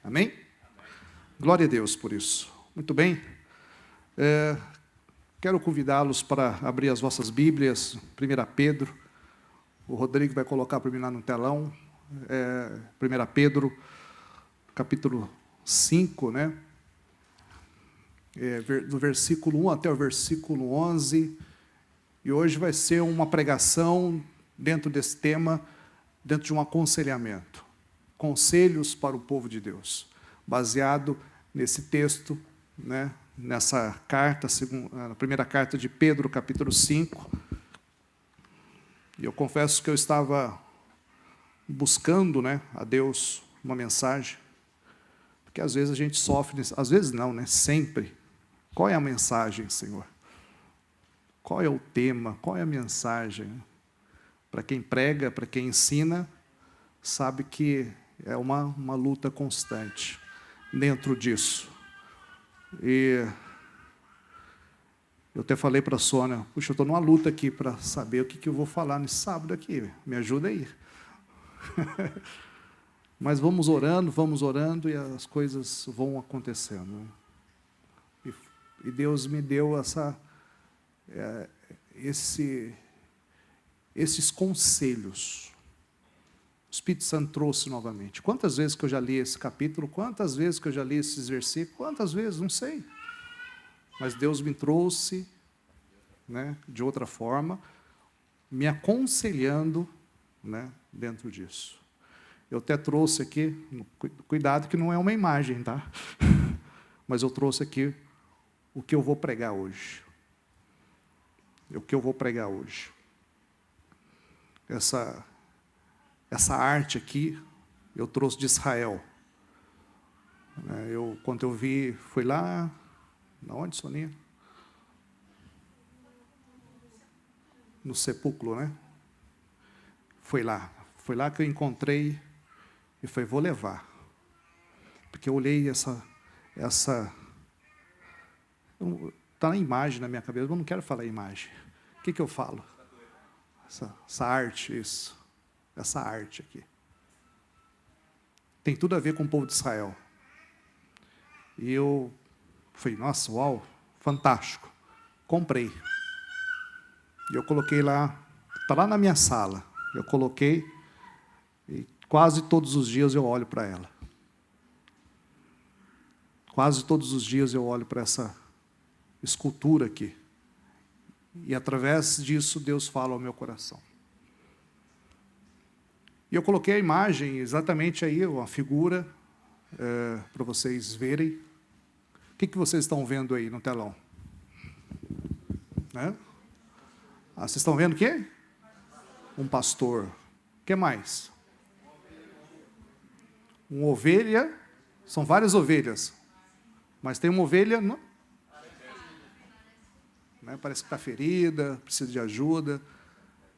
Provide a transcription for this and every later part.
Amém? Glória a Deus por isso. Muito bem. Quero convidá-los para abrir as vossas Bíblias, 1 Pedro. O Rodrigo vai colocar para mim lá no telão. 1 Pedro, capítulo 5, né? Do versículo 1 até o versículo 11. E hoje vai ser uma pregação dentro desse tema, dentro de um aconselhamento. Conselhos para o povo de Deus, baseado nesse texto, né, nessa carta, na primeira carta de Pedro, capítulo 5. E eu confesso que eu estava buscando, né, a Deus uma mensagem, porque às vezes a gente sofre, às vezes não, né, sempre. Qual é a mensagem, Senhor? Qual é o tema? Qual é a mensagem? Para quem prega, para quem ensina, sabe que é uma luta constante dentro disso. E eu até falei para a Sônia, puxa, eu estou numa luta aqui para saber o que eu vou falar nesse sábado aqui, me ajuda aí. Mas vamos orando e as coisas vão acontecendo. E Deus me deu esses conselhos. O Espírito Santo trouxe novamente. Quantas vezes que eu já li esse capítulo, quantas vezes que eu já li esses versículos, quantas vezes, não sei. Mas Deus me trouxe, né, de outra forma, me aconselhando, né, dentro disso. Eu até trouxe aqui, cuidado que não é uma imagem, tá? Mas eu trouxe aqui o que eu vou pregar hoje. O que eu vou pregar hoje. Essa arte aqui, eu trouxe de Israel. Quando eu vi, fui lá, onde, Soninha? No sepulcro, né? Foi lá que eu encontrei e falei, vou levar. Porque eu olhei essa está na imagem na minha cabeça, eu não quero falar imagem. O que eu falo? Essa arte, isso. Essa arte aqui. Tem tudo a ver com o povo de Israel. E eu falei, nossa, uau, fantástico. Comprei. E eu coloquei lá, está lá na minha sala. Eu coloquei e quase todos os dias eu olho para ela. Quase todos os dias eu olho para essa escultura aqui. E através disso Deus fala ao meu coração. E eu coloquei a imagem exatamente aí, uma figura, para vocês verem. O que vocês estão vendo aí no telão? Né? Vocês estão vendo o quê? Um pastor. O que mais? Uma ovelha. São várias ovelhas. Mas tem uma ovelha... Não? Né? Parece que está ferida, precisa de ajuda.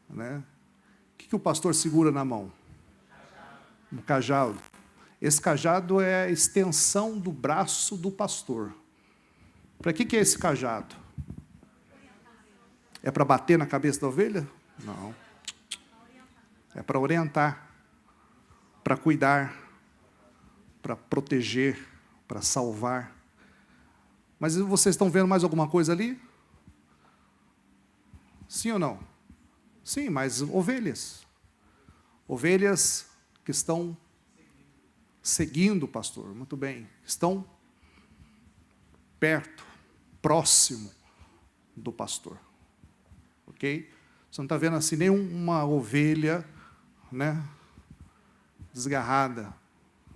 Né? O que o pastor segura na mão? Um cajado. Esse cajado é a extensão do braço do pastor. Para que é esse cajado? É para bater na cabeça da ovelha? Não. É para orientar, para cuidar, para proteger, para salvar. Mas vocês estão vendo mais alguma coisa ali? Sim ou não? Sim, mas ovelhas. Ovelhas que estão seguindo o pastor, muito bem. Estão perto, próximo do pastor. Ok? Você não está vendo assim nenhuma ovelha, né, desgarrada.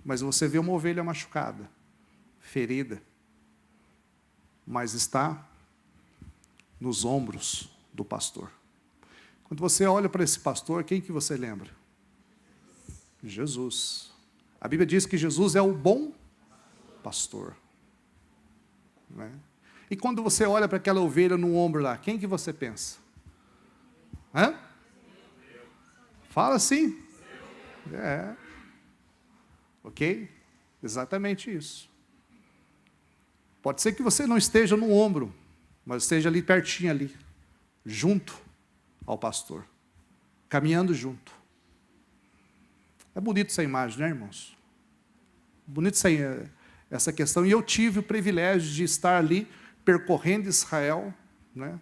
Mas você vê uma ovelha machucada, ferida. Mas está nos ombros do pastor. Quando você olha para esse pastor, quem que você lembra? Jesus. A Bíblia diz que Jesus é o bom pastor. Né? E quando você olha para aquela ovelha no ombro lá, quem que você pensa? Hã? Fala assim. Ok? Exatamente isso. Pode ser que você não esteja no ombro, mas esteja ali pertinho ali, junto ao pastor, caminhando junto. É bonito essa imagem, né, irmãos? bonito essa questão. E eu tive o privilégio de estar ali, percorrendo Israel, né?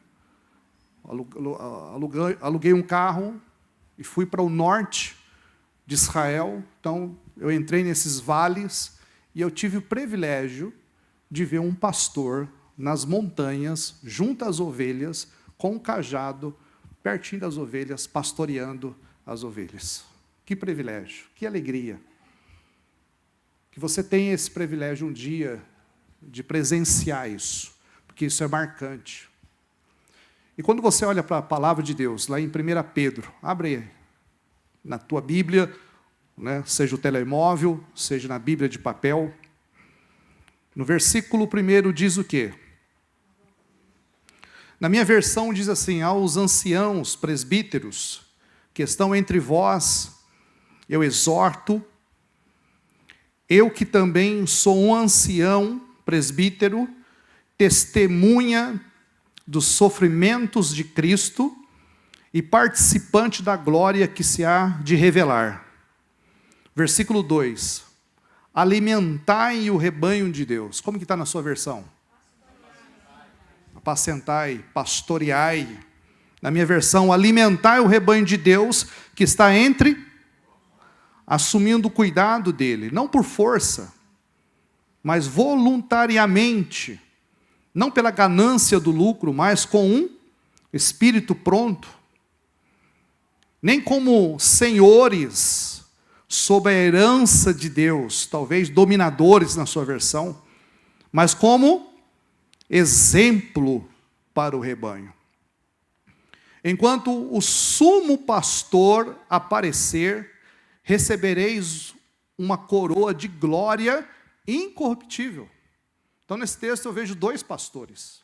Aluguei um carro e fui para o norte de Israel. Então, eu entrei nesses vales e eu tive o privilégio de ver um pastor nas montanhas, junto às ovelhas, com um cajado, pertinho das ovelhas, pastoreando as ovelhas. Que privilégio, que alegria. Que você tenha esse privilégio um dia de presenciar isso, porque isso é marcante. E quando você olha para a palavra de Deus, lá em 1 Pedro, abre aí, na tua Bíblia, né, seja o telemóvel, seja na Bíblia de papel. No versículo 1 diz o quê? Na minha versão diz assim: aos anciãos presbíteros que estão entre vós, eu exorto, eu que também sou um ancião presbítero, testemunha dos sofrimentos de Cristo e participante da glória que se há de revelar. Versículo 2. Alimentai o rebanho de Deus. Como que está na sua versão? Apacentai, pastoreai. Na minha versão, alimentai o rebanho de Deus que está entre, assumindo o cuidado dele, não por força, mas voluntariamente, não pela ganância do lucro, mas com um espírito pronto, nem como senhores sob a herança de Deus, talvez dominadores na sua versão, mas como exemplo para o rebanho. Enquanto o sumo pastor aparecer, recebereis uma coroa de glória incorruptível. Então, nesse texto eu vejo dois pastores.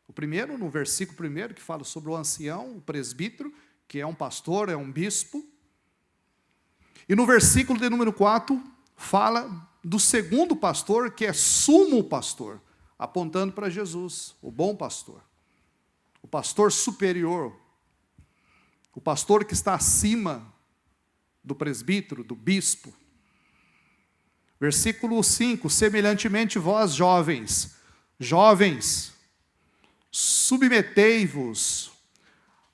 O primeiro, no versículo 1, que fala sobre o ancião, o presbítero, que é um pastor, é um bispo. E no versículo de número 4, fala do segundo pastor, que é sumo pastor, apontando para Jesus, o bom pastor. O pastor superior, o pastor que está acima do presbítero, do bispo. Versículo 5, semelhantemente vós, jovens, submetei-vos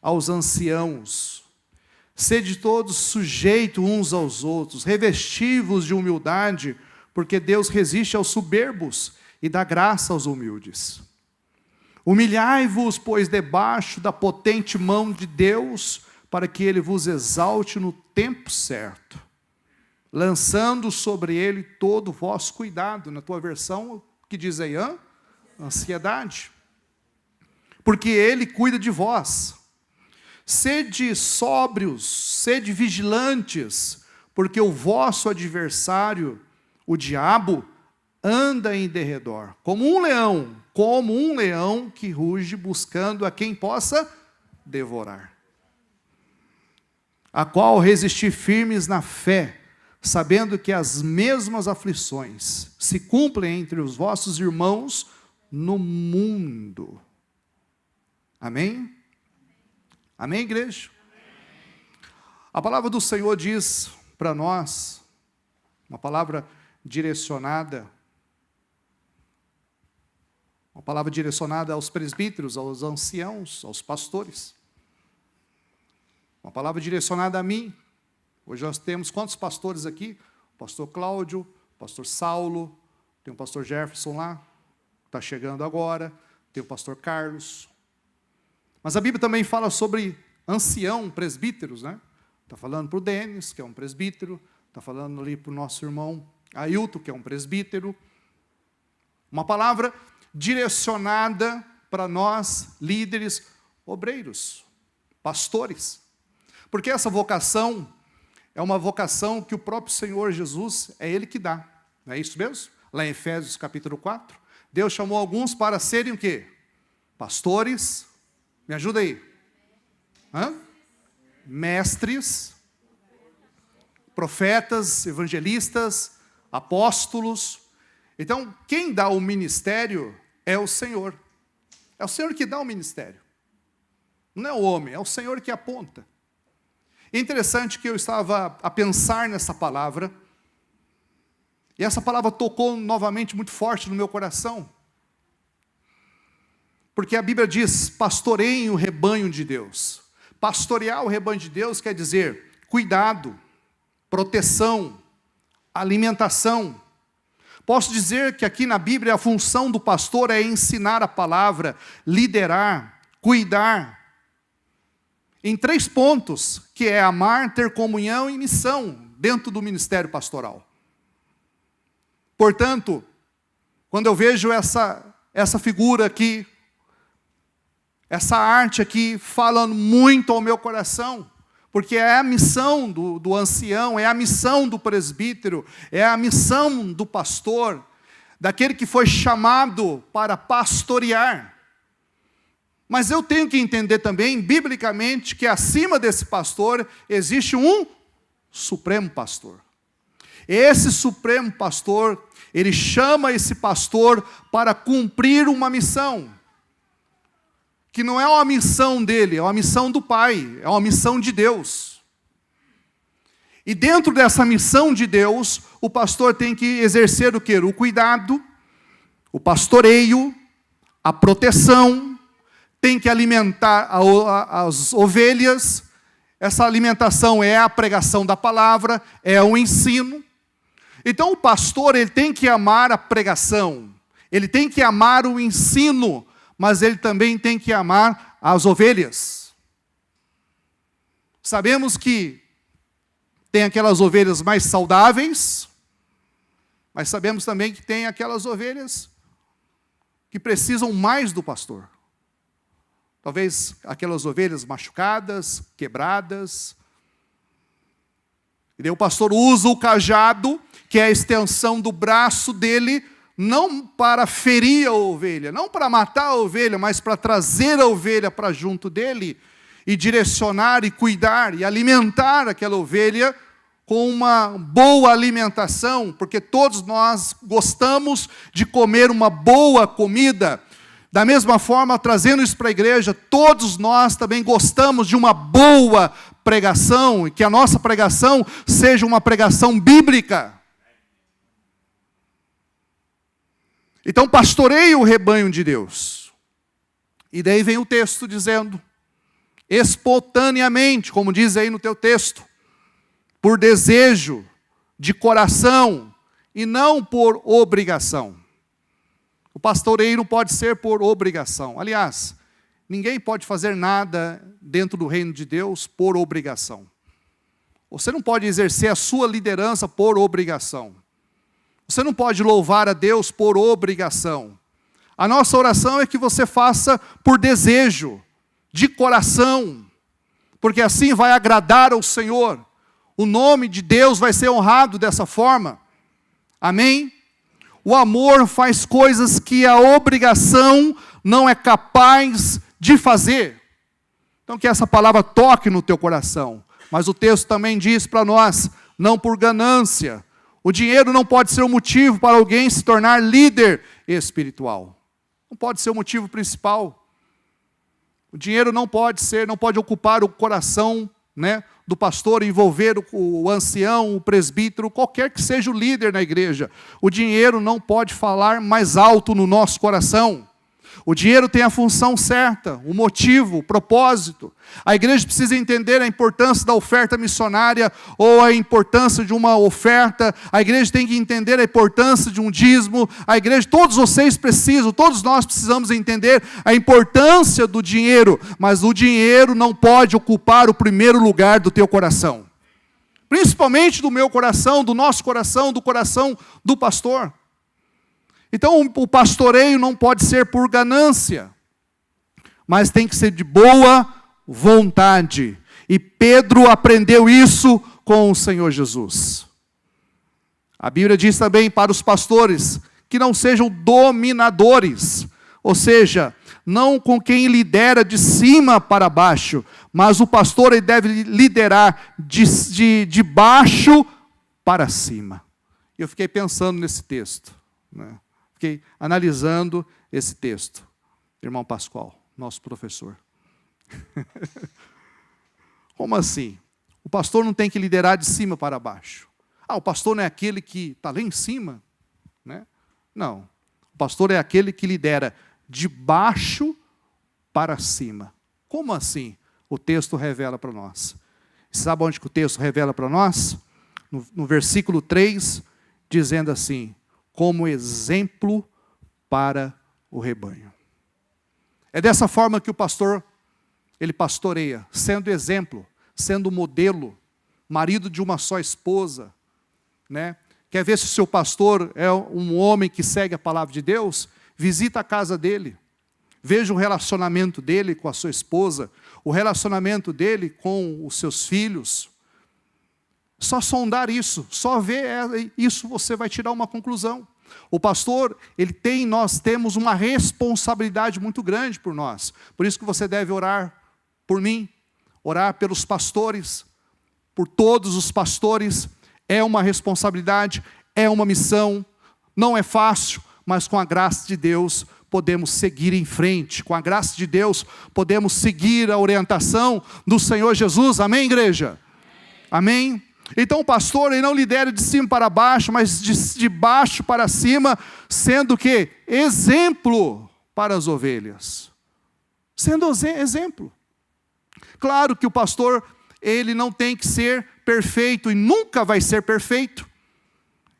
aos anciãos, sede todos sujeitos uns aos outros, revesti-vos de humildade, porque Deus resiste aos soberbos e dá graça aos humildes. Humilhai-vos, pois, debaixo da potente mão de Deus, para que Ele vos exalte no tempo certo, lançando sobre Ele todo o vosso cuidado. Na tua versão, que diz aí, ansiedade. Porque Ele cuida de vós. Sede sóbrios, sede vigilantes, porque o vosso adversário, o diabo, anda em derredor, como um leão que ruge buscando a quem possa devorar. A qual resistir firmes na fé, sabendo que as mesmas aflições se cumprem entre os vossos irmãos no mundo. Amém? Amém, igreja? A palavra do Senhor diz para nós, uma palavra direcionada, aos presbíteros, aos anciãos, aos pastores. Uma palavra direcionada a mim. Hoje nós temos quantos pastores aqui? O pastor Cláudio, o pastor Saulo, tem o pastor Jefferson lá, está chegando agora, tem o pastor Carlos. Mas a Bíblia também fala sobre ancião, presbíteros, né? Está falando para o Denis, que é um presbítero, está falando ali para o nosso irmão Ailton, que é um presbítero. Uma palavra direcionada para nós, líderes, obreiros, pastores. Porque essa vocação é uma vocação que o próprio Senhor Jesus, é Ele que dá. Não é isso mesmo? Lá em Efésios capítulo 4, Deus chamou alguns para serem o quê? Pastores. Me ajuda aí. Mestres, profetas, evangelistas, apóstolos. Então, quem dá o ministério é o Senhor. É o Senhor que dá o ministério. Não é o homem, é o Senhor que aponta. É interessante que eu estava a pensar nessa palavra, E essa palavra tocou novamente muito forte no meu coração. Porque a Bíblia diz, pastoreiem o rebanho de Deus. Pastorear o rebanho de Deus quer dizer cuidado, proteção, alimentação. Posso dizer que aqui na Bíblia a função do pastor é ensinar a palavra, liderar, cuidar. Em 3 pontos, que é amar, ter comunhão e missão dentro do ministério pastoral. Portanto, quando eu vejo essa figura aqui, essa arte aqui, falando muito ao meu coração, porque é a missão do ancião, é a missão do presbítero, é a missão do pastor, daquele que foi chamado para pastorear. Mas eu tenho que entender também, biblicamente, que acima desse pastor existe um supremo pastor. Esse supremo pastor, ele chama esse pastor para cumprir uma missão, que não é uma missão dele, é uma missão do Pai, é uma missão de Deus. E dentro dessa missão de Deus, o pastor tem que exercer o quê? O cuidado, o pastoreio, a proteção, tem que alimentar as ovelhas. Essa alimentação é a pregação da palavra, é o ensino. Então o pastor, ele tem que amar a pregação, ele tem que amar o ensino, mas ele também tem que amar as ovelhas. Sabemos que tem aquelas ovelhas mais saudáveis, mas sabemos também que tem aquelas ovelhas que precisam mais do pastor. Talvez aquelas ovelhas machucadas, quebradas. E daí o pastor usa o cajado, que é a extensão do braço dele, não para ferir a ovelha, não para matar a ovelha, mas para trazer a ovelha para junto dele e direcionar e cuidar e alimentar aquela ovelha com uma boa alimentação, porque todos nós gostamos de comer uma boa comida. Da mesma forma, trazendo isso para a igreja, todos nós também gostamos de uma boa pregação, e que a nossa pregação seja uma pregação bíblica. Então, pastoreie o rebanho de Deus. E daí vem o texto dizendo, espontaneamente, como diz aí no teu texto, por desejo, de coração, e não por obrigação. O pastoreio não pode ser por obrigação. Aliás, ninguém pode fazer nada dentro do reino de Deus por obrigação. Você não pode exercer a sua liderança por obrigação. Você não pode louvar a Deus por obrigação. A nossa oração é que você faça por desejo, de coração, porque assim vai agradar ao Senhor. O nome de Deus vai ser honrado dessa forma. Amém? O amor faz coisas que a obrigação não é capaz de fazer. Então que essa palavra toque no teu coração. Mas o texto também diz para nós, não por ganância. O dinheiro não pode ser um motivo para alguém se tornar líder espiritual. Não pode ser o motivo principal. O dinheiro não pode ocupar o coração, do pastor, envolver o ancião, o presbítero, qualquer que seja o líder na igreja. O dinheiro não pode falar mais alto no nosso coração. O dinheiro tem a função certa, o motivo, o propósito. A igreja precisa entender a importância da oferta missionária ou a importância de uma oferta. A igreja tem que entender a importância de um dízimo. A igreja, todos vocês precisam, todos nós precisamos entender a importância do dinheiro. Mas o dinheiro não pode ocupar o primeiro lugar do teu coração. Principalmente do meu coração, do nosso coração, do coração do pastor. Então, o pastoreio não pode ser por ganância, mas tem que ser de boa vontade. E Pedro aprendeu isso com o Senhor Jesus. A Bíblia diz também para os pastores que não sejam dominadores, ou seja, não com quem lidera de cima para baixo, mas o pastor ele deve liderar de baixo para cima. Eu fiquei pensando nesse texto, Fiquei analisando esse texto. Irmão Pascoal, nosso professor. Como assim? O pastor não tem que liderar de cima para baixo. Ah, o pastor não é aquele que está lá em cima, né? Não. O pastor é aquele que lidera de baixo para cima. Como assim? O texto revela para nós. Sabe onde que o texto revela para nós? No versículo 3, dizendo assim, como exemplo para o rebanho. É dessa forma que o pastor, ele pastoreia, sendo exemplo, sendo modelo, marido de uma só esposa, né? Quer ver se o seu pastor é um homem que segue a palavra de Deus? Visita a casa dele. Veja o relacionamento dele com a sua esposa, o relacionamento dele com os seus filhos. Só sondar isso, só ver isso, você vai tirar uma conclusão. O pastor, nós temos uma responsabilidade muito grande por nós. Por isso que você deve orar por mim, orar pelos pastores, por todos os pastores. É uma responsabilidade, é uma missão, não é fácil, mas com a graça de Deus podemos seguir em frente. Com a graça de Deus podemos seguir a orientação do Senhor Jesus. Amém, igreja? Amém? Então o pastor, ele não lidera de cima para baixo, mas de baixo para cima, sendo que exemplo para as ovelhas. Sendo exemplo. Claro que o pastor, ele não tem que ser perfeito e nunca vai ser perfeito.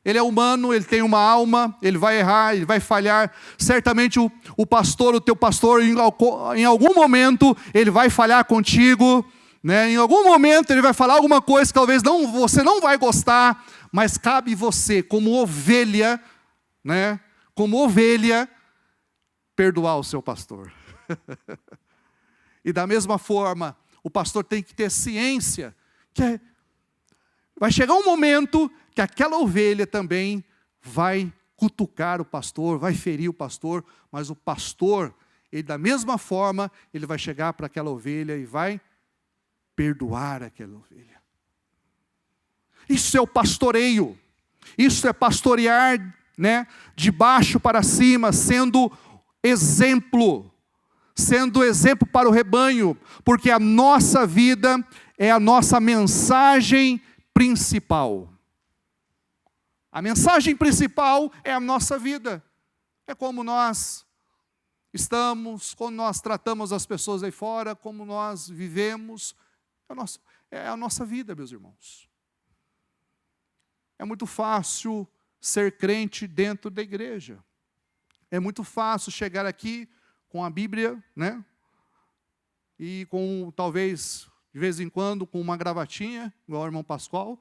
Ele é humano, ele tem uma alma, ele vai errar, ele vai falhar. Certamente o pastor, o teu pastor, em algum momento, ele vai falhar contigo, né? Em algum momento ele vai falar alguma coisa que talvez você não vai gostar, mas cabe você, como ovelha, né? Como ovelha, perdoar o seu pastor. E da mesma forma, o pastor tem que ter ciência que vai chegar um momento que aquela ovelha também vai cutucar o pastor, vai ferir o pastor, mas o pastor, ele da mesma forma, ele vai chegar para aquela ovelha e vai perdoar aquela ovelha. Isso é o pastoreio, isso é pastorear, né, de baixo para cima, sendo exemplo para o rebanho, porque a nossa vida é a nossa mensagem principal. A mensagem principal é a nossa vida. É como nós estamos, como nós tratamos as pessoas aí fora, como nós vivemos. É a nossa vida, meus irmãos. É muito fácil ser crente dentro da igreja. É muito fácil chegar aqui com a Bíblia, né? E com, talvez, de vez em quando, com uma gravatinha, igual o irmão Pascoal.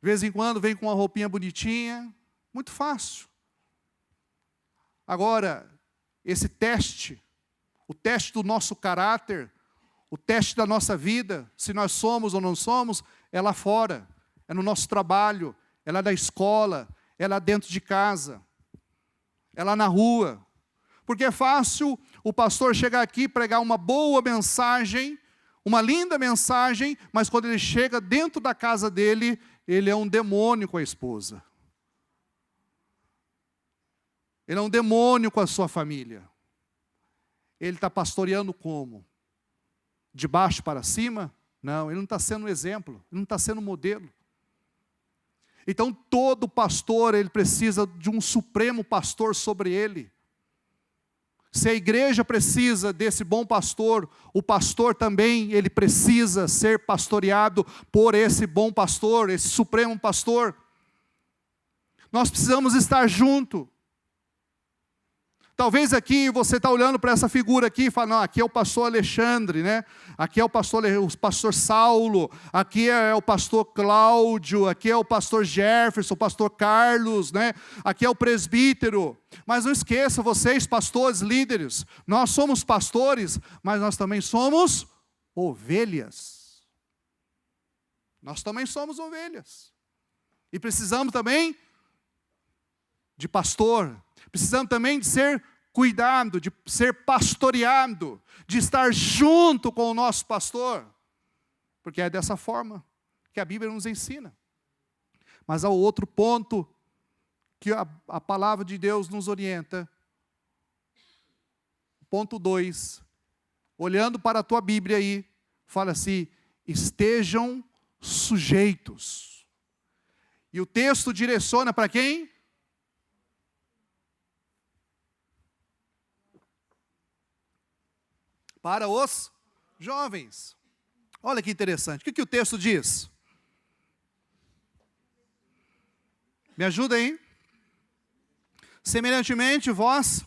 De vez em quando vem com uma roupinha bonitinha. Muito fácil. Agora, esse teste, o teste do nosso caráter, o teste da nossa vida, se nós somos ou não somos, é lá fora. É no nosso trabalho, é lá na escola, é lá dentro de casa, é lá na rua. Porque é fácil o pastor chegar aqui, pregar uma boa mensagem, uma linda mensagem, mas quando ele chega dentro da casa dele, ele é um demônio com a esposa. Ele é um demônio com a sua família. Ele está pastoreando como? De baixo para cima? Não, ele não está sendo um exemplo, ele não está sendo um modelo. Então todo pastor, ele precisa de um supremo pastor sobre ele. Se a igreja precisa desse bom pastor, o pastor também, ele precisa ser pastoreado por esse bom pastor, esse supremo pastor. Nós precisamos estar junto. Talvez aqui você está olhando para essa figura aqui e fala, não, aqui é o pastor Alexandre, né? Aqui é o pastor Saulo, aqui é o pastor Cláudio, aqui é o pastor Jefferson, o pastor Carlos, né? Aqui é o presbítero. Mas não esqueça, vocês pastores, líderes, nós somos pastores, mas nós também somos ovelhas. Nós também somos ovelhas. E precisamos também de pastor, precisamos também de ser cuidado, de ser pastoreado, de estar junto com o nosso pastor, porque é dessa forma que a Bíblia nos ensina. Mas há outro ponto que a palavra de Deus nos orienta. Ponto 2, olhando para a tua Bíblia aí, fala assim, estejam sujeitos. E o texto direciona para quem? Para os jovens. Olha que interessante. O que o texto diz? Me ajuda aí. Semelhantemente, vós,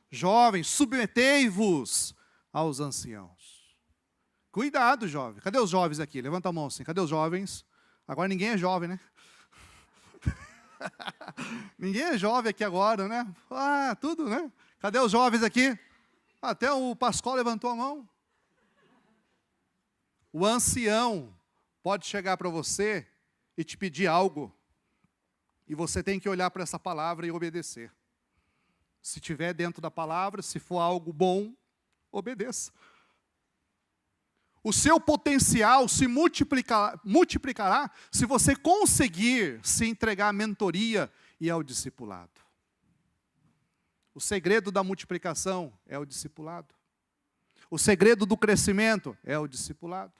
jovens, submetei-vos aos anciãos. Cuidado, jovem. Cadê os jovens aqui? Levanta a mão assim. Cadê os jovens? Agora ninguém é jovem, né? Ninguém é jovem aqui agora, né? Ah, tudo, né? Cadê os jovens aqui? Até o Pascoal levantou a mão. O ancião pode chegar para você e te pedir algo. E você tem que olhar para essa palavra e obedecer. Se estiver dentro da palavra, se for algo bom, obedeça. O seu potencial se multiplicará se você conseguir se entregar à mentoria e ao discipulado. O segredo da multiplicação é o discipulado. O segredo do crescimento é o discipulado.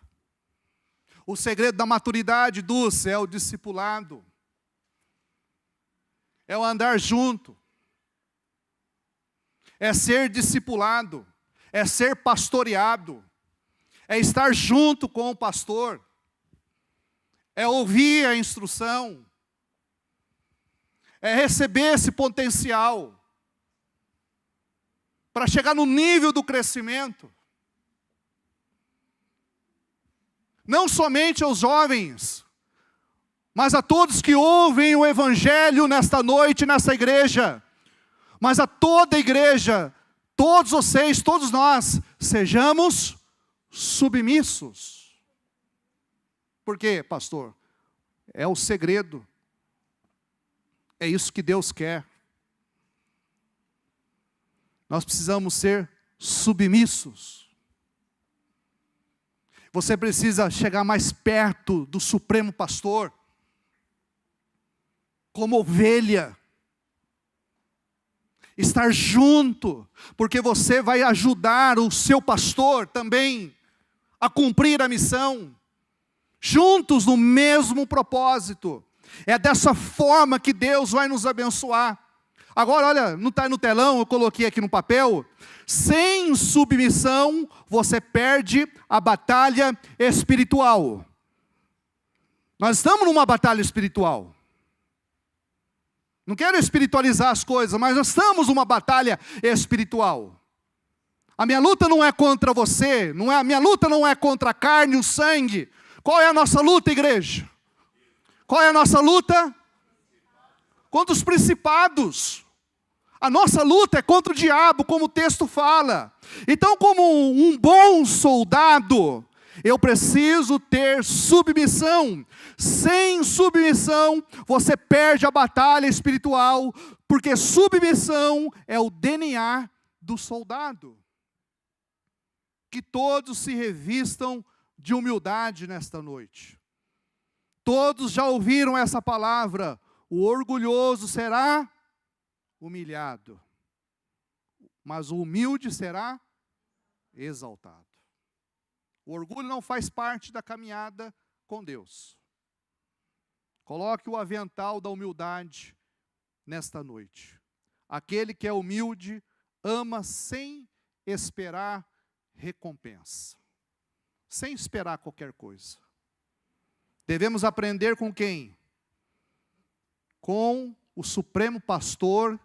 O segredo da maturidade, Dulce, é o discipulado. É o andar junto. É ser discipulado. É ser pastoreado. É estar junto com o pastor. É ouvir a instrução. É receber esse potencial para chegar no nível do crescimento. Não somente aos jovens, mas a todos que ouvem o Evangelho nesta noite, nessa igreja, mas a toda a igreja, todos vocês, todos nós, sejamos submissos. Por quê, pastor? É o segredo. É isso que Deus quer. Nós precisamos ser submissos. Você precisa chegar mais perto do Supremo Pastor, como ovelha. Estar junto, porque você vai ajudar o seu pastor também a cumprir a missão. Juntos no mesmo propósito. É dessa forma que Deus vai nos abençoar. Agora, olha, não está no telão, eu coloquei aqui no papel. Sem submissão, você perde a batalha espiritual. Nós estamos numa batalha espiritual. Não quero espiritualizar as coisas, mas nós estamos numa batalha espiritual. A minha luta não é contra você, a minha luta não é contra a carne e o sangue. Qual é a nossa luta, igreja? Qual é a nossa luta? Contra os principados. A nossa luta é contra o diabo, como o texto fala. Então, como um bom soldado, eu preciso ter submissão. Sem submissão, você perde a batalha espiritual, porque submissão é o DNA do soldado. Que todos se revistam de humildade nesta noite. Todos já ouviram essa palavra. O orgulhoso será humilhado, mas o humilde será exaltado. O orgulho não faz parte da caminhada com Deus. Coloque o avental da humildade nesta noite. Aquele que é humilde ama sem esperar recompensa, sem esperar qualquer coisa. Devemos aprender com quem? Com o Supremo Pastor,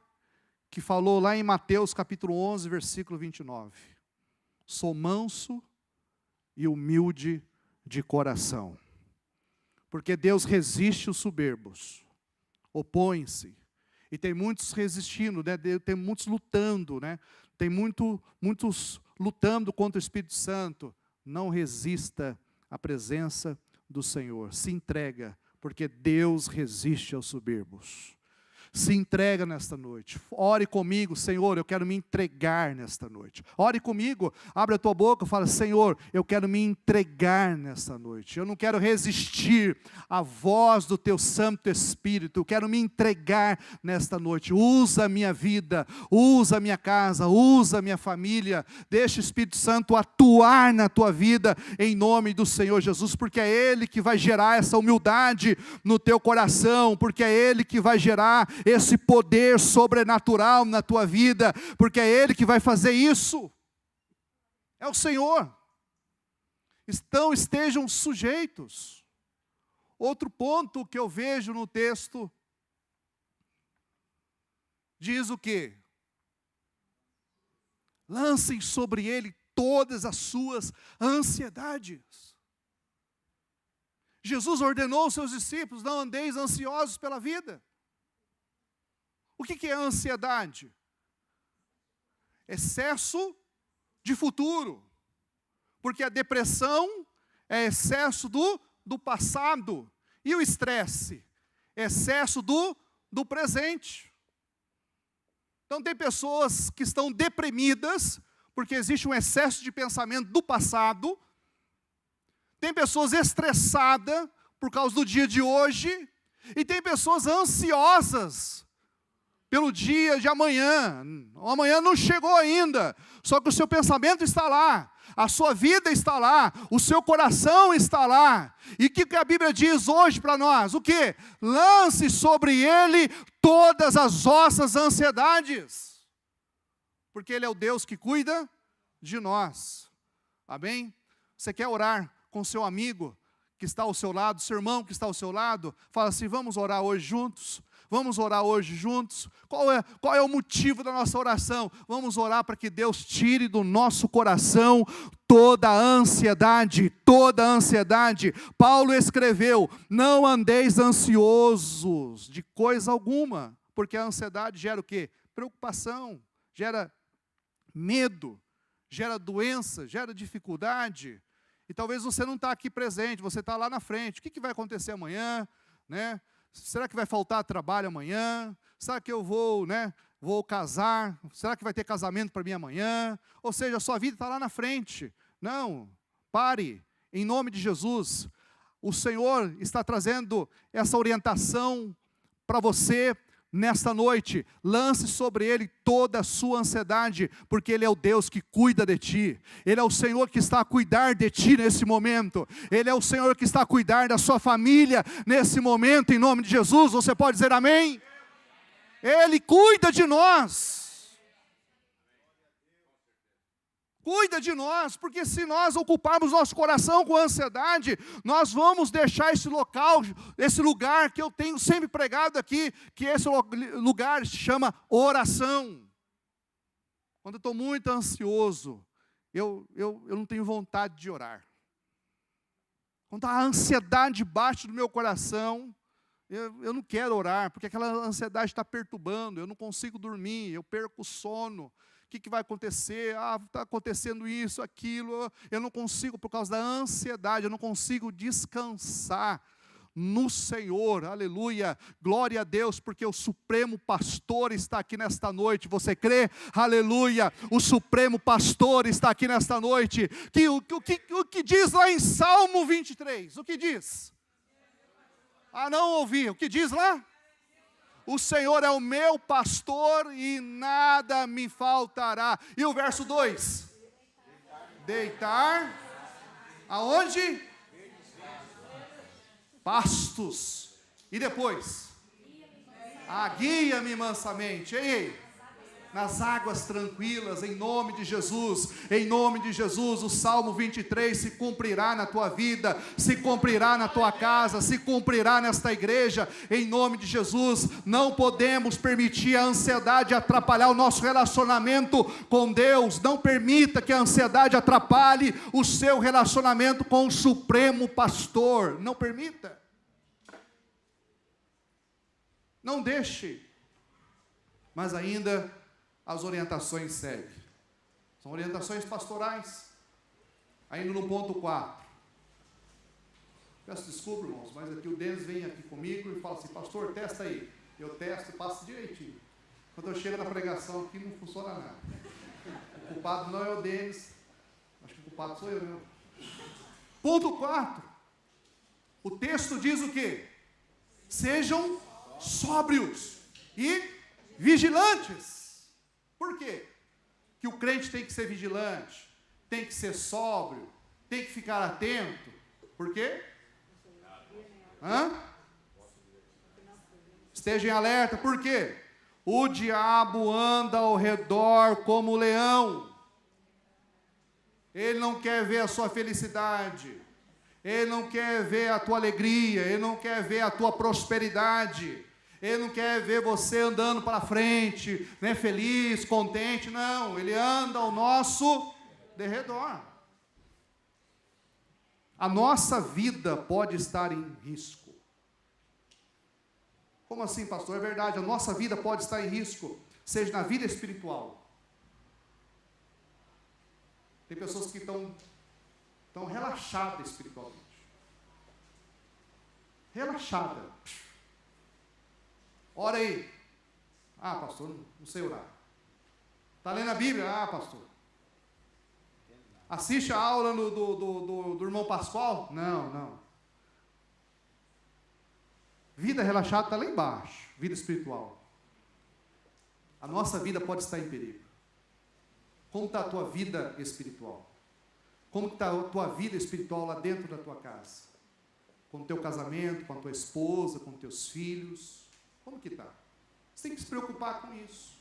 que falou lá em Mateus capítulo 11, versículo 29. Sou manso e humilde de coração. Porque Deus resiste os soberbos, opõe-se. E tem muitos resistindo, né? Tem muitos lutando, né? Tem muitos lutando contra o Espírito Santo. Não resista à presença do Senhor. Se entrega, porque Deus resiste aos soberbos. Se entrega nesta noite. Ore comigo, Senhor, eu quero me entregar nesta noite. Ore comigo, abre a tua boca e fala, Senhor, eu quero me entregar nesta noite. Eu não quero resistir à voz do teu Santo Espírito. Eu quero me entregar nesta noite. Usa a minha vida, usa a minha casa, usa a minha família. Deixa o Espírito Santo atuar na tua vida, em nome do Senhor Jesus, porque é Ele que vai gerar essa humildade no teu coração, porque é Ele que vai gerar esse poder sobrenatural na tua vida, porque é Ele que vai fazer isso. É o Senhor. Então estejam sujeitos. Outro ponto que eu vejo no texto, diz o quê? Lancem sobre Ele todas as suas ansiedades. Jesus ordenou aos seus discípulos, não andeis ansiosos pela vida. O que é ansiedade? Excesso de futuro. Porque a depressão é excesso do passado. E o estresse? Excesso do presente. Então tem pessoas que estão deprimidas, porque existe um excesso de pensamento do passado. Tem pessoas estressadas por causa do dia de hoje. E tem pessoas ansiosas pelo dia de amanhã. O amanhã não chegou ainda, só que o seu pensamento está lá, a sua vida está lá, o seu coração está lá. E o que a Bíblia diz hoje para nós? O quê? Lance sobre Ele todas as vossas ansiedades, porque Ele é o Deus que cuida de nós. Amém? Você quer orar com seu amigo que está ao seu lado, seu irmão que está ao seu lado? Fala assim, vamos orar hoje juntos? Vamos orar hoje juntos? Qual é o motivo da nossa oração? Vamos orar para que Deus tire do nosso coração toda a ansiedade, toda a ansiedade. Paulo escreveu, não andeis ansiosos de coisa alguma, porque a ansiedade gera o quê? Preocupação, gera medo, gera doença, gera dificuldade. E talvez você não está aqui presente, você está lá na frente. O que vai acontecer amanhã, né? Será que vai faltar trabalho amanhã? Será que eu vou casar? Será que vai ter casamento para mim amanhã? Ou seja, a sua vida está lá na frente. Não, pare, em nome de Jesus. O Senhor está trazendo essa orientação para você nesta noite. Lance sobre Ele toda a sua ansiedade, porque Ele é o Deus que cuida de ti. Ele é o Senhor que está a cuidar de ti nesse momento. Ele é o Senhor que está a cuidar da sua família nesse momento, em nome de Jesus. Você pode dizer amém? Ele cuida de nós. Cuida de nós, porque se nós ocuparmos nosso coração com ansiedade, nós vamos deixar esse local, esse lugar que eu tenho sempre pregado aqui, que esse lugar se chama oração. Quando eu estou muito ansioso, eu não tenho vontade de orar. Quando a ansiedade bate no meu coração, eu não quero orar, porque aquela ansiedade está perturbando, eu não consigo dormir, eu perco o sono. O que vai acontecer? Está acontecendo isso, aquilo. Eu não consigo, por causa da ansiedade, eu não consigo descansar no Senhor. Aleluia, glória a Deus, porque o Supremo Pastor está aqui nesta noite. Você crê? Aleluia, o Supremo Pastor está aqui nesta noite. O que diz lá em Salmo 23? O que diz? Não ouvi. O que diz lá? O Senhor é o meu pastor e nada me faltará. E o verso 2? Deitar. Aonde? Pastos. E depois? Guia-me mansamente. Ei, nas águas tranquilas, em nome de Jesus. Em nome de Jesus, o Salmo 23 se cumprirá na tua vida, se cumprirá na tua casa, se cumprirá nesta igreja, em nome de Jesus. Não podemos permitir a ansiedade atrapalhar o nosso relacionamento com Deus. Não permita que a ansiedade atrapalhe o seu relacionamento com o Supremo Pastor. Não permita. Não deixe. Mas ainda as orientações seguem. São orientações pastorais. Ainda no ponto 4. Peço desculpa, irmãos, mas aqui o Denis vem aqui comigo e fala assim, pastor, testa aí. Eu testo e passo direitinho. Quando eu chego na pregação aqui, não funciona nada. O culpado não é o Denis, acho que o culpado sou eu mesmo. Ponto 4. O texto diz o quê? Sejam sóbrios e vigilantes. Por quê? Que o crente tem que ser vigilante, tem que ser sóbrio, tem que ficar atento. Por quê? Esteja em alerta. Por quê? O diabo anda ao redor como leão. Ele não quer ver a sua felicidade. Ele não quer ver a tua alegria. Ele não quer ver a tua prosperidade. Ele não quer ver você andando para frente, né, feliz, contente. Não, ele anda ao nosso derredor. A nossa vida pode estar em risco. Como assim, pastor? É verdade, a nossa vida pode estar em risco, seja na vida espiritual. Tem pessoas que estão relaxadas espiritualmente. Relaxada. Ora aí. Ah, pastor, não sei orar. Está lendo a Bíblia? Ah, pastor. Assiste a aula do irmão Pascoal? Não. Vida relaxada está lá embaixo, vida espiritual. A nossa vida pode estar em perigo. Como está a tua vida espiritual? Como está a tua vida espiritual lá dentro da tua casa? Com o teu casamento, com a tua esposa, com teus filhos? Como que está? Você tem que se preocupar com isso.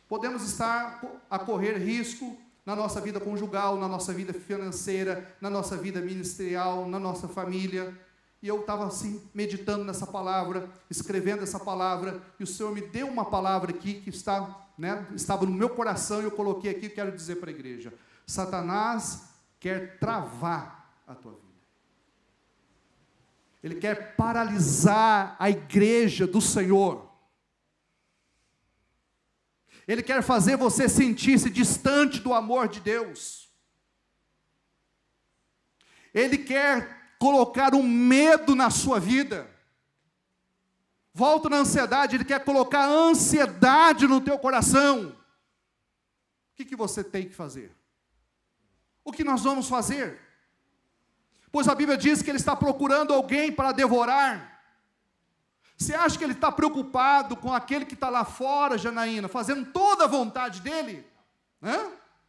Podemos estar a correr risco na nossa vida conjugal, na nossa vida financeira, na nossa vida ministerial, na nossa família. E eu estava assim, meditando nessa palavra, escrevendo essa palavra, e o Senhor me deu uma palavra aqui que estava no meu coração, e eu coloquei aqui e quero dizer para a igreja: Satanás quer travar a tua vida. Ele quer paralisar a igreja do Senhor. Ele quer fazer você sentir-se distante do amor de Deus. Ele quer colocar um medo na sua vida. Volta na ansiedade, ele quer colocar ansiedade no teu coração. O que você tem que fazer? O que nós vamos fazer? Pois a Bíblia diz que ele está procurando alguém para devorar. Você acha que ele está preocupado com aquele que está lá fora, Janaína, fazendo toda a vontade dele?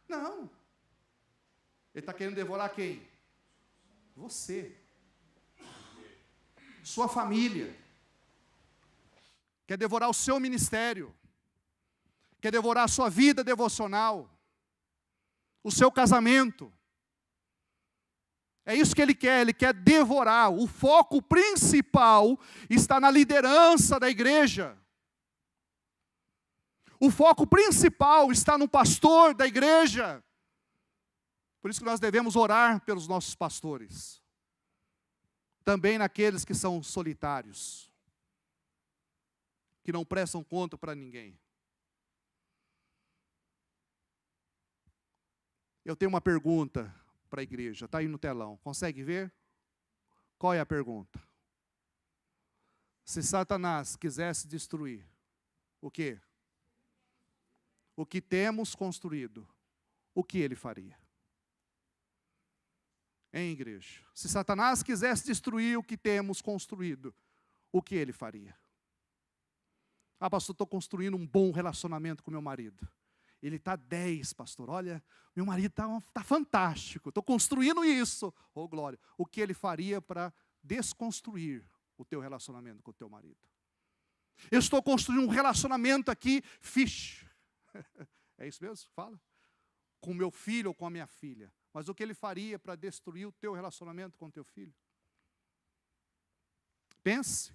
Não. Ele está querendo devorar quem? Você. Sua família. Quer devorar o seu ministério. Quer devorar a sua vida devocional. O seu casamento. É isso que ele quer devorar. O foco principal está na liderança da igreja. O foco principal está no pastor da igreja. Por isso que nós devemos orar pelos nossos pastores. Também naqueles que são solitários. Que não prestam conta para ninguém. Eu tenho uma pergunta para a igreja, está aí no telão, consegue ver? Qual é a pergunta? Se Satanás quisesse destruir, o quê? O que temos construído, o que ele faria? Hein, igreja? Se Satanás quisesse destruir o que temos construído, o que ele faria? Ah, pastor, estou construindo um bom relacionamento com meu marido. Ele está 10, pastor. Olha, meu marido está fantástico. Estou construindo isso. Oh, glória. O que ele faria para desconstruir o teu relacionamento com o teu marido? Eu estou construindo um relacionamento aqui, fixe. É isso mesmo? Fala. Com meu filho ou com a minha filha. Mas o que ele faria para destruir o teu relacionamento com o teu filho? Pense.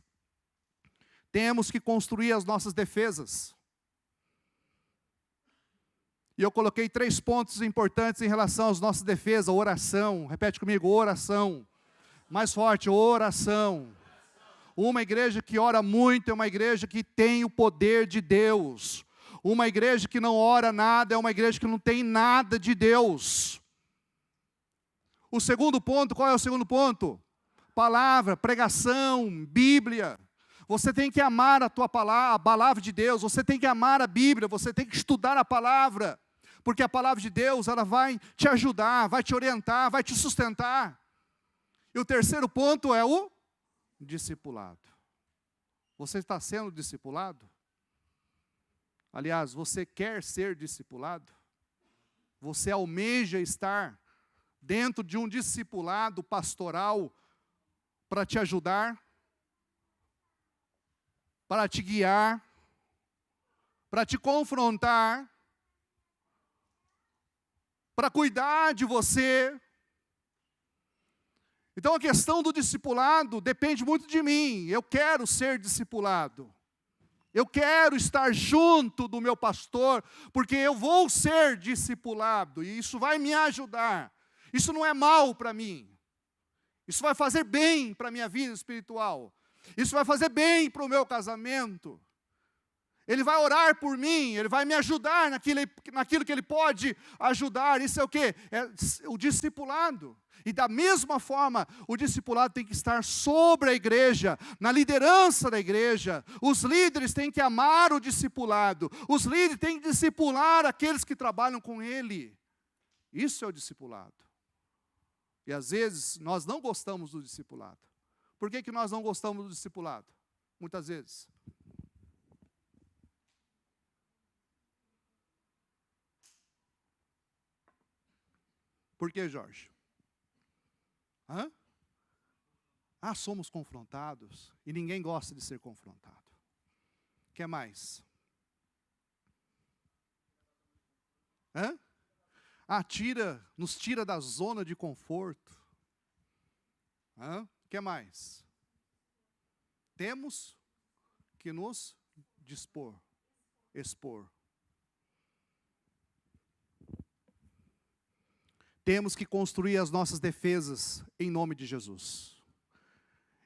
Temos que construir as nossas defesas. E eu coloquei 3 pontos importantes em relação às nossas defesas. Oração, repete comigo, oração. Mais forte, oração. Uma igreja que ora muito é uma igreja que tem o poder de Deus. Uma igreja que não ora nada é uma igreja que não tem nada de Deus. O segundo ponto, qual é o segundo ponto? Palavra, pregação, Bíblia. Você tem que amar a palavra de Deus, você tem que amar a Bíblia, você tem que estudar a palavra, porque a palavra de Deus, ela vai te ajudar, vai te orientar, vai te sustentar. E o terceiro ponto é o discipulado. Você está sendo discipulado? Aliás, você quer ser discipulado? Você almeja estar dentro de um discipulado pastoral para te ajudar, para te guiar, para te confrontar, para cuidar de você? Então a questão do discipulado depende muito de mim. Eu quero ser discipulado. Eu quero estar junto do meu pastor, porque eu vou ser discipulado, e isso vai me ajudar. Isso não é mal para mim. Isso vai fazer bem para a minha vida espiritual. Isso vai fazer bem para o meu casamento. Ele vai orar por mim, ele vai me ajudar naquilo que ele pode ajudar. Isso é o quê? É o discipulado. E da mesma forma, o discipulado tem que estar sobre a igreja, na liderança da igreja. Os líderes têm que amar o discipulado. Os líderes têm que discipular aqueles que trabalham com ele. Isso é o discipulado. E às vezes nós não gostamos do discipulado. Por que nós não gostamos do discipulado? Muitas vezes. Por que, Jorge? Somos confrontados e ninguém gosta de ser confrontado. O que mais? Nos tira da zona de conforto. O que mais? Temos que nos expor. Temos que construir as nossas defesas em nome de Jesus.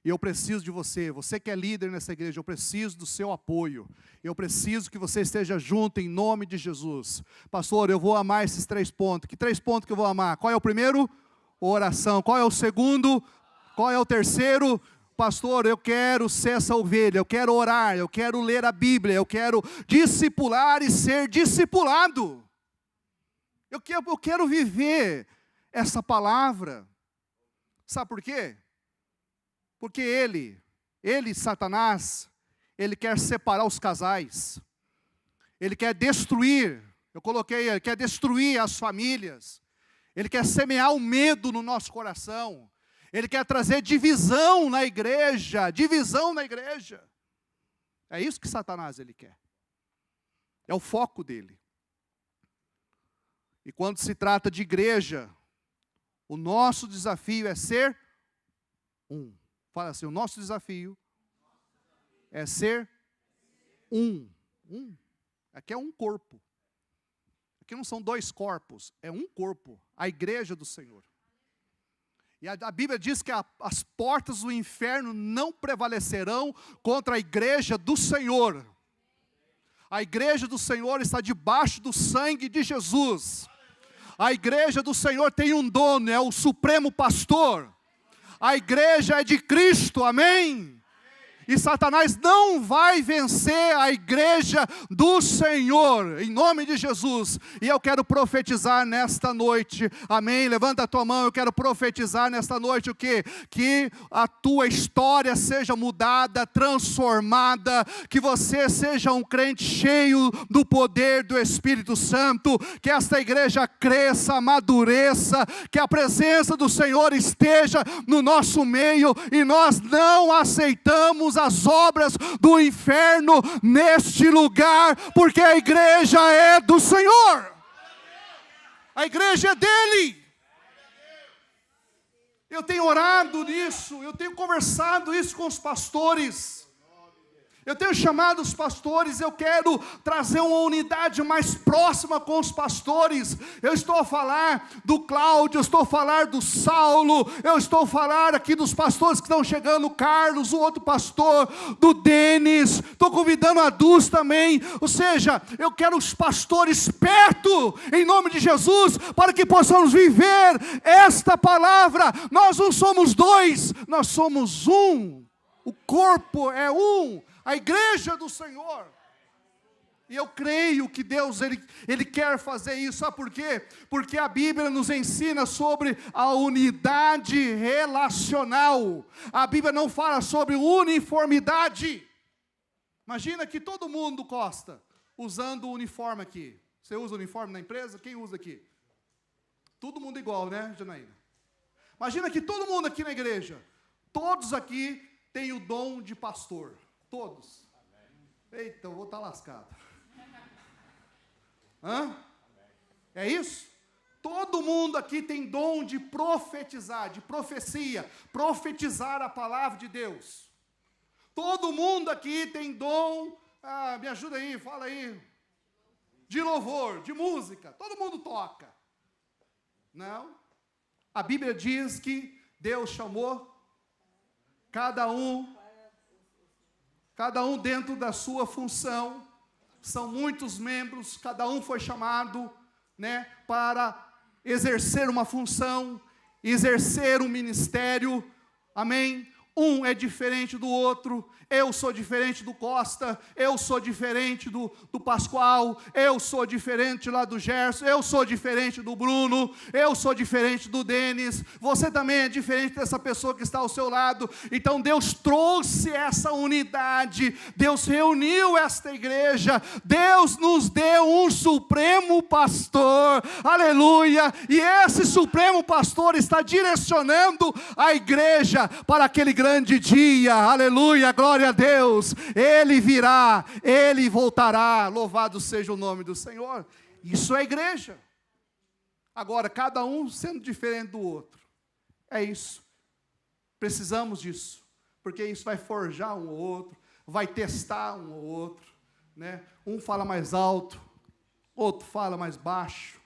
E eu preciso de você que é líder nessa igreja, eu preciso do seu apoio. Eu preciso que você esteja junto em nome de Jesus. Pastor, eu vou amar esses 3 pontos. Que 3 pontos que eu vou amar? Qual é o primeiro? Oração. Qual é o segundo? Qual é o terceiro? Pastor, eu quero ser essa ovelha, eu quero orar, eu quero ler a Bíblia, eu quero discipular e ser discipulado. Eu quero viver essa palavra. Sabe por quê? Porque ele, Satanás, ele quer separar os casais. Ele quer destruir, ele quer destruir as famílias. Ele quer semear o medo no nosso coração. Ele quer trazer divisão na igreja. É isso que Satanás ele quer. É o foco dele. E quando se trata de igreja, o nosso desafio é ser um. Fala assim, o nosso desafio é ser um. Aqui é um corpo. Aqui não são 2 corpos, é um corpo. A igreja do Senhor. E a Bíblia diz que as portas do inferno não prevalecerão contra a igreja do Senhor. A igreja do Senhor está debaixo do sangue de Jesus. A igreja do Senhor tem um dono, é o supremo pastor. A igreja é de Cristo, amém? E Satanás não vai vencer a igreja do Senhor, em nome de Jesus. E eu quero profetizar nesta noite, amém? Levanta a tua mão, eu quero profetizar nesta noite o quê? Que a tua história seja mudada, transformada, que você seja um crente cheio do poder do Espírito Santo, que esta igreja cresça, amadureça, que a presença do Senhor esteja no nosso meio, e nós não aceitamos as obras do inferno neste lugar, porque a igreja é do Senhor, a igreja é dele. Eu tenho orado nisso, eu tenho conversado isso com os pastores. Eu tenho chamado os pastores, eu quero trazer uma unidade mais próxima com os pastores. Eu estou a falar do Cláudio, eu estou a falar do Saulo, eu estou a falar aqui dos pastores que estão chegando, o Carlos, o outro pastor, do Denis, estou convidando a Dulce também. Ou seja, eu quero os pastores perto, em nome de Jesus, para que possamos viver esta palavra. Nós não somos 2, nós somos um. O corpo é um, a igreja do Senhor. E eu creio que Deus, Ele quer fazer isso. Sabe por quê? Porque a Bíblia nos ensina sobre a unidade relacional. A Bíblia não fala sobre uniformidade. Imagina que todo mundo, Costa, usando o uniforme aqui. Você usa uniforme na empresa? Quem usa aqui? Todo mundo igual, né, Janaína? Imagina que todo mundo aqui na igreja, todos aqui têm o dom de pastor. Todos. Eita, eu vou estar lascado. Hã? É isso? Todo mundo aqui tem dom de profetizar, de profecia, profetizar a palavra de Deus. Todo mundo aqui tem dom, me ajuda aí, fala aí, de louvor, de música, todo mundo toca. Não? A Bíblia diz que Deus chamou cada um dentro da sua função. São muitos membros, cada um foi chamado, né, para exercer uma função, exercer um ministério, amém? Um é diferente do outro. Eu sou diferente do Costa, eu sou diferente do Pascoal, eu sou diferente lá do Gerson, eu sou diferente do Bruno, eu sou diferente do Denis, você também é diferente dessa pessoa que está ao seu lado. Então Deus trouxe essa unidade, Deus reuniu esta igreja, Deus nos deu um supremo pastor, aleluia, e esse supremo pastor está direcionando a igreja para aquele grande dia, aleluia, glória a Deus. Ele virá, Ele voltará, louvado seja o nome do Senhor. Isso é igreja. Agora, cada um sendo diferente do outro, é isso. Precisamos disso, porque isso vai forjar um ou outro, vai testar um ou outro, né? Um fala mais alto, outro fala mais baixo,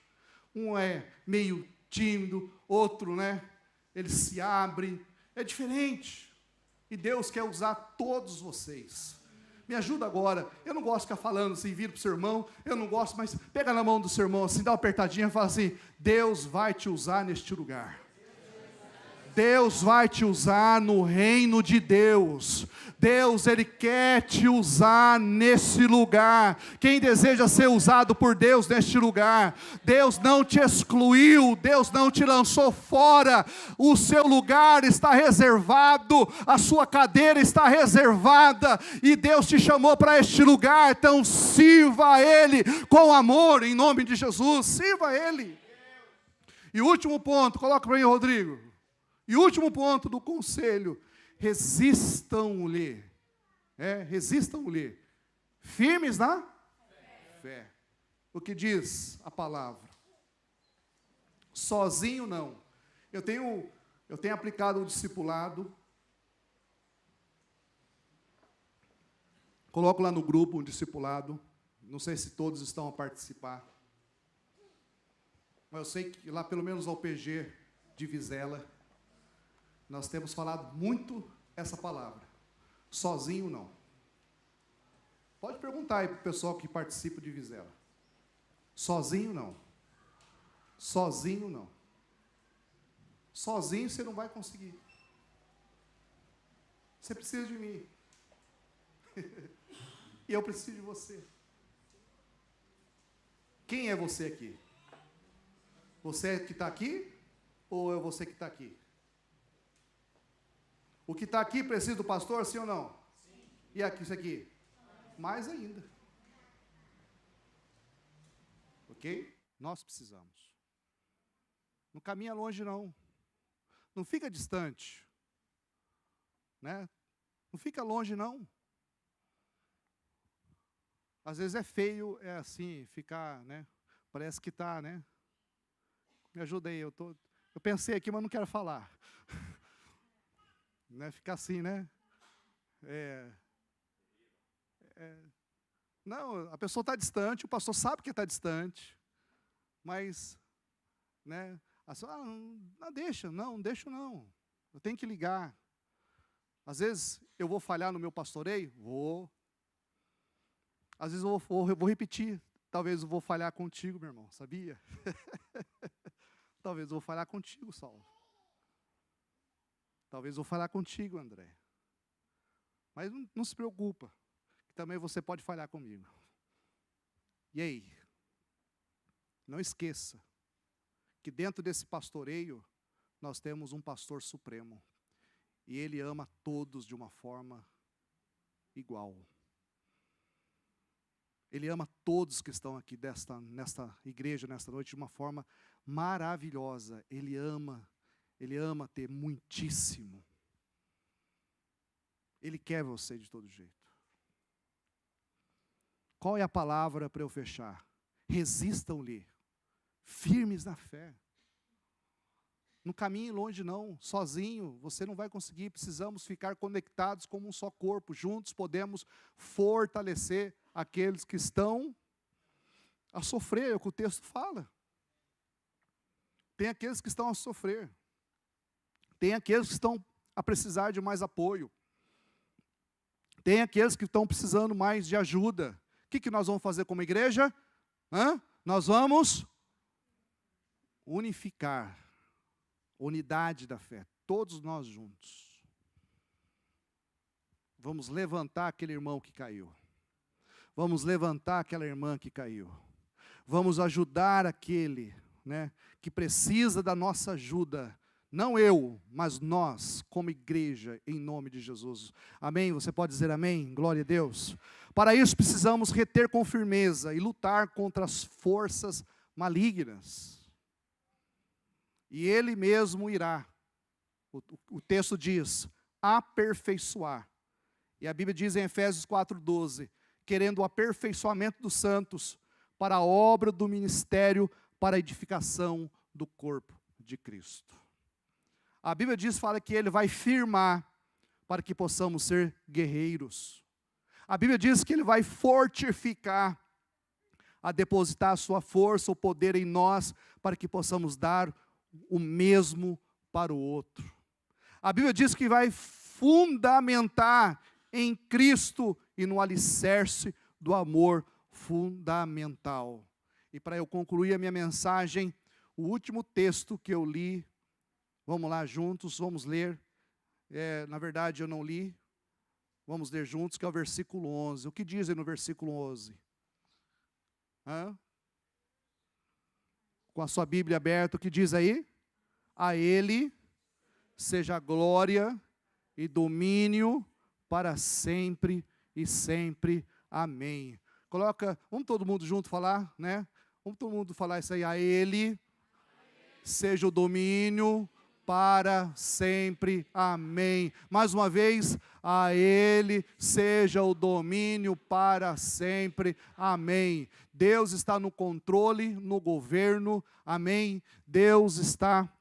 um é meio tímido, outro, né, ele se abre, é diferente. E Deus quer usar todos vocês. Me ajuda agora. Eu não gosto de ficar falando assim, vira para o seu irmão. Eu não gosto, mas pega na mão do seu irmão assim, dá uma apertadinha e fala assim: Deus vai te usar neste lugar. Deus vai te usar no reino de Deus. Deus, Ele quer te usar nesse lugar. Quem deseja ser usado por Deus neste lugar? Deus não te excluiu, Deus não te lançou fora. O seu lugar está reservado, a sua cadeira está reservada, e Deus te chamou para este lugar. Então sirva a Ele com amor, em nome de Jesus, sirva a Ele. E o último ponto, coloca para mim, Rodrigo. E o último ponto do conselho: resistam-lhe. Resistam-lhe. Firmes na fé. O que diz a palavra? Sozinho não. Eu tenho aplicado o discipulado. Coloco lá no grupo um discipulado. Não sei se todos estão a participar. Mas eu sei que lá, pelo menos ao PG de Vizela, nós temos falado muito essa palavra. Sozinho não. Pode perguntar aí para o pessoal que participa de Vizela. Sozinho não. Sozinho não. Sozinho você não vai conseguir. Você precisa de mim. E eu preciso de você. Quem é você aqui? Você é que está aqui? Ou é você que está aqui? O que está aqui precisa do pastor, sim ou não? Sim. E aqui, isso aqui? Mais ainda. Ok? Nós precisamos. Não caminha longe, não. Não fica distante. Né? Não fica longe, não. Às vezes é feio, é assim, ficar, né? Parece que está, né? Me ajuda aí, eu pensei aqui, mas não quero falar. Né, ficar assim, né? Não, a pessoa está distante, o pastor sabe que está distante, mas, né? Não deixa, não, eu tenho que ligar. Às vezes eu vou falhar no meu pastoreio, vou. Às vezes eu vou repetir, talvez eu vou falhar contigo, meu irmão, sabia? Talvez eu vou falhar contigo, Saulo. Talvez eu vou falar contigo, André. Mas não se preocupa, que também você pode falhar comigo. E aí? Não esqueça que dentro desse pastoreio, nós temos um pastor supremo. E ele ama todos de uma forma igual. Ele ama todos que estão aqui nesta igreja, nesta noite, de uma forma maravilhosa. Ele ama ter muitíssimo. Ele quer você de todo jeito. Qual é a palavra para eu fechar? Resistam-lhe, firmes na fé. Não caminhe longe não, sozinho, você não vai conseguir, precisamos ficar conectados como um só corpo, juntos podemos fortalecer aqueles que estão a sofrer, é o que o texto fala. Tem aqueles que estão a sofrer, tem aqueles que estão a precisar de mais apoio, tem aqueles que estão precisando mais de ajuda. O que nós vamos fazer como igreja? Nós vamos unificar. Unidade da fé, todos nós juntos. Vamos levantar aquele irmão que caiu. Vamos levantar aquela irmã que caiu. Vamos ajudar aquele, que precisa da nossa ajuda. Não eu, mas nós, como igreja, em nome de Jesus. Amém? Você pode dizer amém? Glória a Deus. Para isso precisamos reter com firmeza e lutar contra as forças malignas. E Ele mesmo irá, o texto diz, aperfeiçoar. E a Bíblia diz em Efésios 4:12, querendo o aperfeiçoamento dos santos para a obra do ministério, para a edificação do corpo de Cristo. A Bíblia fala que Ele vai firmar para que possamos ser guerreiros. A Bíblia diz que Ele vai fortificar, a depositar a sua força, o poder em nós, para que possamos dar o mesmo para o outro. A Bíblia diz que vai fundamentar em Cristo e no alicerce do amor fundamental. E para eu concluir a minha mensagem, o último texto que eu li, vamos lá juntos, vamos ler. Na verdade eu não li, vamos ler juntos, que é o versículo 11. O que dizem no versículo 11? Com a sua Bíblia aberta, o que diz aí? A Ele seja glória e domínio para sempre e sempre. Amém. Vamos todo mundo junto falar, Vamos todo mundo falar isso aí. A Ele seja o domínio para sempre. Amém. Mais uma vez, a Ele seja o domínio para sempre. Amém. Deus está no controle, no governo. Amém. Deus está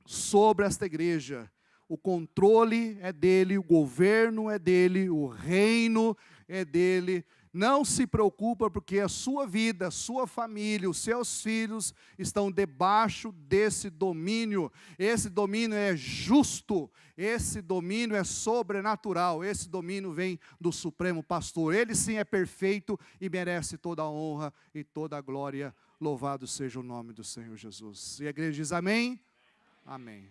sobre esta igreja. O controle é dele, o governo é dele, o reino é dele. Não se preocupa, porque a sua vida, a sua família, os seus filhos estão debaixo desse domínio. Esse domínio é justo, esse domínio é sobrenatural, esse domínio vem do Supremo Pastor. Ele sim é perfeito e merece toda a honra e toda a glória. Louvado seja o nome do Senhor Jesus. E a igreja diz amém? Amém.